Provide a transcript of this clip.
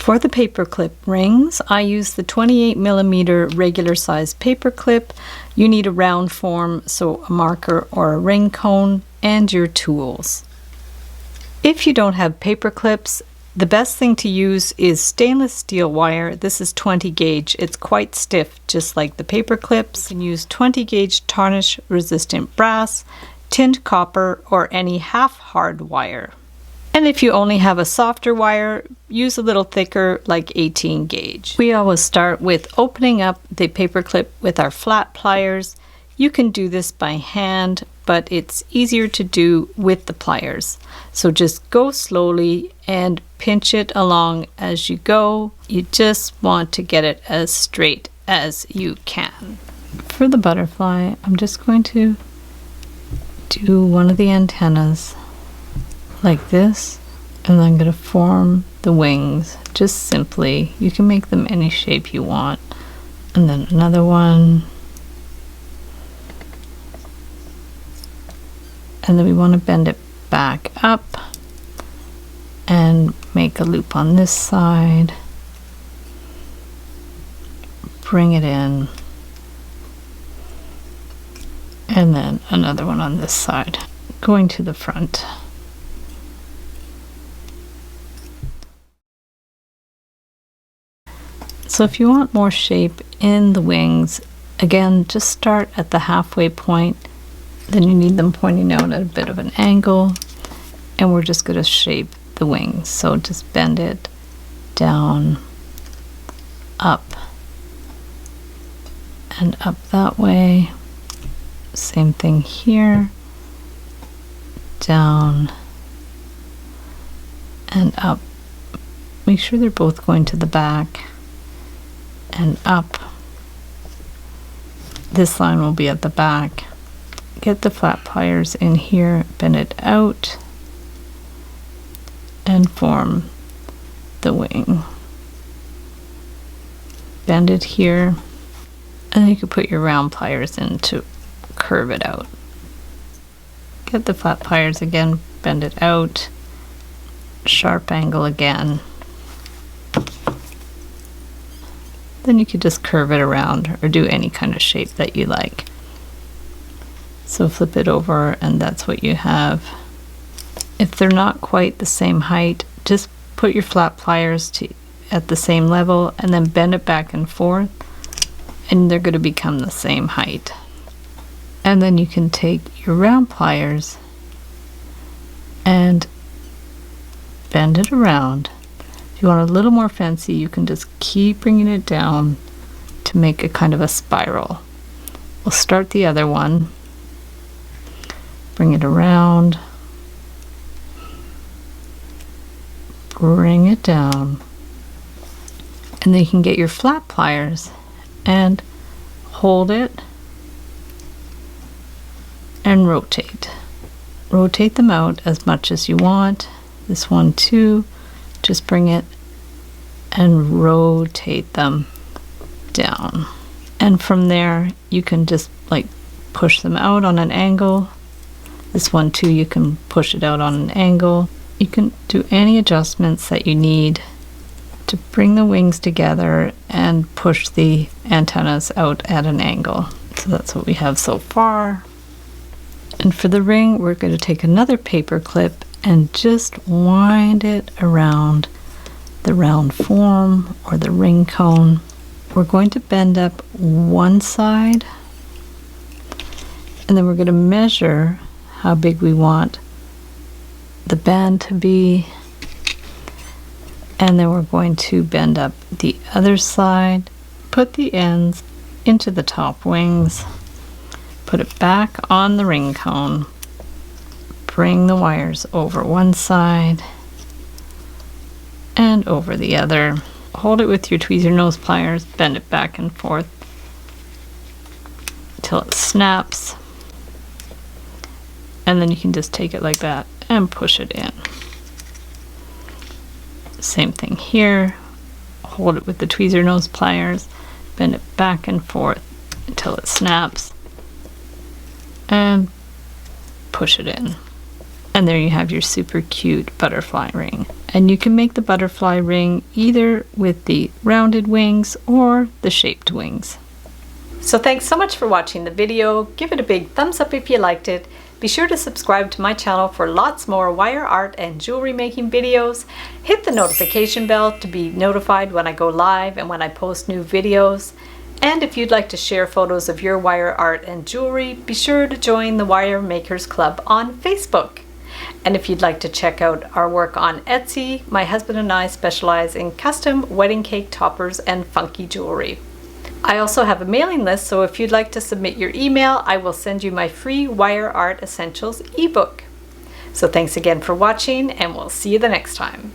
For the paperclip rings, I use the 28mm regular size paperclip. You need a round form, so a marker or a ring cone, and your tools. If you don't have paper clips, the best thing to use is stainless steel wire. This is 20 gauge. It's quite stiff, just like the paper clips. You can use 20 gauge tarnish resistant brass, tinned copper, or any half hard wire. And if you only have a softer wire, use a little thicker, like 18 gauge. We always start with opening up the paper clip with our flat pliers. You can do this by hand, but it's easier to do with the pliers. So just go slowly and pinch it along as you go. You just want to get it as straight as you can. For the butterfly, I'm just going to do one of the antennas like this, and then I'm going to form the wings just simply. You can make them any shape you want. And then another one. And then we want to bend it back up and make a loop on this side. Bring it in. And then another one on this side, going to the front. So if you want more shape in the wings, again, just start at the halfway point. Then you need them pointing out at a bit of an angle, and we're just going to shape the wings. So just bend it down, up, and up that way. Same thing here, down and up. Make sure they're both going to the back and up. This line will be at the back. Get the flat pliers in here, bend it out, and form the wing. Bend it here, and then you can put your round pliers in to curve it out. Get the flat pliers again, bend it out, sharp angle again. Then you could just curve it around or do any kind of shape that you like. So flip it over and that's what you have. If they're not quite the same height, just put your flat pliers at the same level and then bend it back and forth, and they're going to become the same height. And then you can take your round pliers and bend it around. If you want a little more fancy, you can just keep bringing it down to make a kind of a spiral. We'll start the other one. Bring it around, bring it down, and then you can get your flat pliers and hold it and rotate. Rotate them out as much as you want. This one too, just bring it and rotate them down. And from there, you can just like push them out on an angle. This one too, you can push it out on an angle. You can do any adjustments that you need to bring the wings together and push the antennas out at an angle. So that's what we have so far. And for the ring, we're going to take another paper clip and just wind it around the round form or the ring cone. We're going to bend up one side, and then we're going to measure how big we want the band to be, and then we're going to bend up the other side, put the ends into the top wings, put it back on the ring cone, bring the wires over one side and over the other. Hold it with your tweezer nose pliers, bend it back and forth till it snaps. And then you can just take it like that and push it in. Same thing here. Hold it with the tweezer nose pliers, bend it back and forth until it snaps, and push it in. And there you have your super cute butterfly ring. And you can make the butterfly ring either with the rounded wings or the shaped wings. So thanks so much for watching the video. Give it a big thumbs up if you liked it. Be sure to subscribe to my channel for lots more wire art and jewelry making videos. Hit the notification bell to be notified when I go live and when I post new videos. And if you'd like to share photos of your wire art and jewelry, be sure to join the Wire Makers Club on Facebook. And if you'd like to check out our work on Etsy, my husband and I specialize in custom wedding cake toppers and funky jewelry. I also have a mailing list, so if you'd like to submit your email, I will send you my free Wire Art Essentials ebook. So thanks again for watching, and we'll see you the next time.